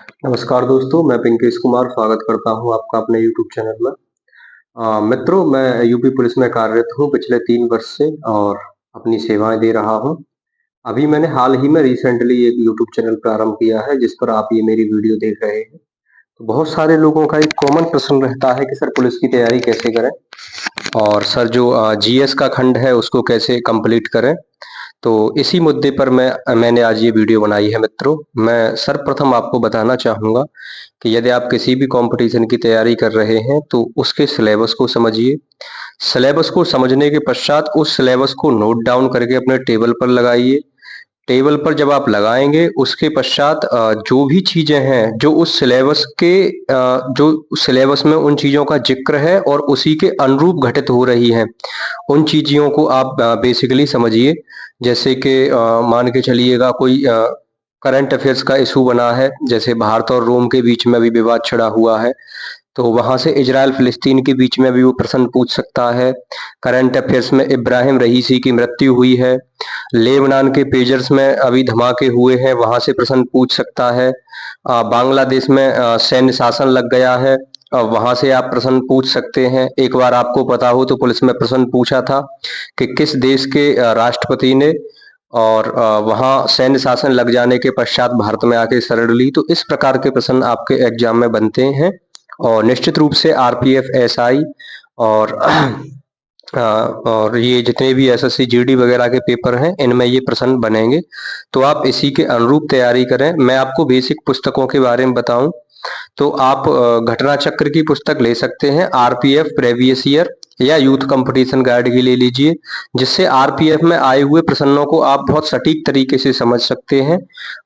नमस्कार दोस्तों, मैं पिंकेश कुमार स्वागत करता हूं आपका अपने यूट्यूब चैनल में। मित्रों, मैं यूपी पुलिस में कार्यरत हूं पिछले 3 वर्ष से और अपनी सेवाएं दे रहा हूं। अभी मैंने हाल ही में रिसेंटली एक यूट्यूब चैनल प्रारंभ किया है जिस पर आप ये मेरी वीडियो देख रहे हैं। तो बहुत सारे लोगों का एक कॉमन प्रश्न रहता है कि सर पुलिस की तैयारी कैसे करें और सर जो जीएस का खंड है उसको कैसे कंप्लीट करें। तो इसी मुद्दे पर मैंने आज ये वीडियो बनाई है मित्रों। मैं सर्वप्रथम आपको बताना चाहूँगा कि यदि आप किसी भी कॉम्पिटिशन की तैयारी कर रहे हैं तो उसके सिलेबस को समझिए। सिलेबस को समझने के पश्चात उस सिलेबस को नोट डाउन करके अपने टेबल पर लगाइए। टेबल पर जब आप लगाएँगे उसके पश्चात जो भी चीज़ें हैं जो उस सिलेबस के जो सिलेबस में उन चीज़ों का ज़िक्र है और उसी के अनुरूप घटित हो रही हैं, उन चीज़ों को आप बेसिकली समझिए। जैसे कि मान के चलिएगा कोई करंट अफेयर्स का इशू बना है, जैसे भारत और रोम के बीच में अभी विवाद छिड़ा हुआ है, तो वहाँ से इज़राइल फ़िलिस्तीन के बीच में भी वो प्रश्न पूछ सकता है। करंट अफेयर्स में इब्राहिम रईसी की मृत्यु हुई है। लेबनान के पेजर्स में अभी धमाके हुए हैं, वहाँ से प्रश्न पूछ सकता है। बांग्लादेश में सैन्य शासन लग गया है, वहाँ से आप प्रश्न पूछ सकते हैं। एक बार आपको पता हो तो पुलिस में प्रश्न पूछा था कि किस देश के राष्ट्रपति ने और वहाँ सैन्य शासन लग जाने के पश्चात भारत में आके शरण ली। तो इस प्रकार के प्रश्न आपके एग्जाम में बनते हैं और निश्चित रूप से आरपीएफ, एसआई और और ये जितने भी एसएससी, जीडी वगैरह के पेपर हैं, इनमें ये प्रश्न बनेंगे। तो आप इसी के अनुरूप तैयारी करें। मैं आपको बेसिक पुस्तकों के बारे में बताऊं तो आप घटना चक्र की पुस्तक ले सकते हैं, आरपीएफ प्रीवियस ईयर या यूथ कंपटीशन गाइड की ले लीजिए, जिससे आरपीएफ में आए हुए प्रश्नों को आप बहुत सटीक तरीके से समझ सकते हैं।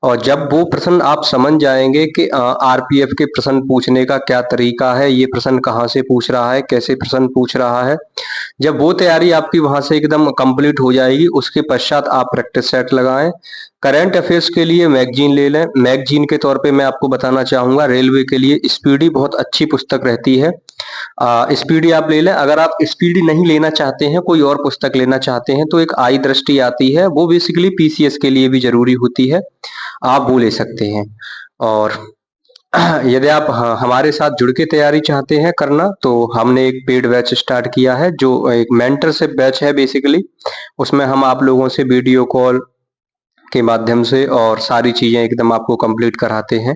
और जब वो प्रश्न आप समझ जाएंगे कि आरपीएफ के प्रश्न पूछने का क्या तरीका है, ये प्रश्न कहाँ से पूछ रहा है, कैसे प्रश्न पूछ रहा है, जब वो तैयारी आपकी वहां से एकदम कंप्लीट हो जाएगी, उसके पश्चात आप प्रैक्टिस सेट लगाएं। करंट अफेयर्स के लिए मैगजीन ले लें। मैगजीन के तौर पे मैं आपको बताना चाहूंगा, रेलवे के लिए स्पीडी बहुत अच्छी पुस्तक रहती है। स्पीडी आप ले लें। अगर आप स्पीडी नहीं लेना चाहते हैं, कोई और पुस्तक लेना चाहते हैं, तो एक आई दृष्टि आती है, वो बेसिकली पीसीएस के लिए भी जरूरी होती है, आप वो ले सकते हैं। और यदि आप हमारे साथ जुड़ के तैयारी चाहते हैं करना, तो हमने एक पेड बैच स्टार्ट किया है जो एक मेंटरशिप बैच है बेसिकली। उसमें हम आप लोगों से वीडियो कॉल के माध्यम से और सारी चीज़ें एकदम आपको कंप्लीट कराते हैं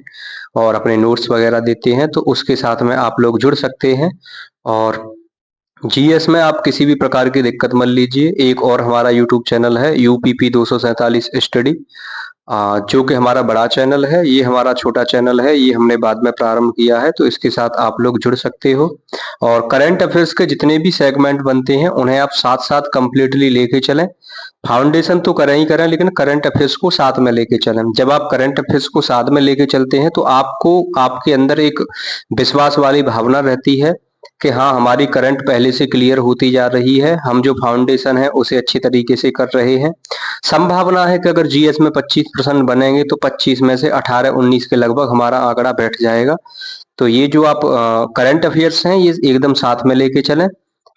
और अपने नोट्स वगैरह देते हैं, तो उसके साथ में आप लोग जुड़ सकते हैं। और जीएस में आप किसी भी प्रकार की दिक्कत मत लीजिए। एक और हमारा यूट्यूब चैनल है यूपीपी 247 स्टडी, जो कि हमारा बड़ा चैनल है। ये हमारा छोटा चैनल है, ये हमने बाद में प्रारंभ किया है, तो इसके साथ आप लोग जुड़ सकते हो। और करंट अफेयर्स के जितने भी सेगमेंट बनते हैं उन्हें आप साथ साथ कंप्लीटली लेके चलें। फाउंडेशन तो करें ही करें, लेकिन करंट अफेयर्स को साथ में लेके चलें। जब आप करंट अफेयर्स को साथ में लेके चलते हैं तो आपको आपके अंदर एक विश्वास वाली भावना रहती है कि हाँ, हमारी करंट पहले से क्लियर होती जा रही है, हम जो फाउंडेशन है उसे अच्छी तरीके से कर रहे हैं। संभावना है कि अगर जीएस में 25% बनेंगे तो 25 में से 18-19 के लगभग हमारा आंकड़ा बैठ जाएगा। तो ये जो आप करंट अफेयर्स हैं ये एकदम साथ में लेके चलें।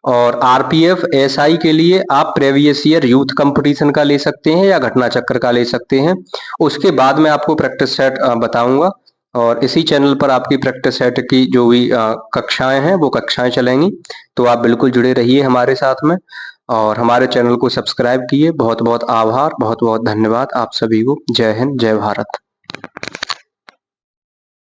और आरपीएफ, एसआई के लिए आप प्रीवियस ईयर यूथ कंपटीशन का ले सकते हैं या घटना चक्र का ले सकते हैं। उसके बाद मैं आपको प्रैक्टिस सेट बताऊंगा और इसी चैनल पर आपकी प्रैक्टिस सेट की जो भी कक्षाएं हैं वो कक्षाएं चलेंगी। तो आप बिल्कुल जुड़े रहिए हमारे साथ में और हमारे चैनल को सब्सक्राइब किए। बहुत बहुत आभार, बहुत बहुत धन्यवाद आप सभी को। जय हिंद, जय भारत।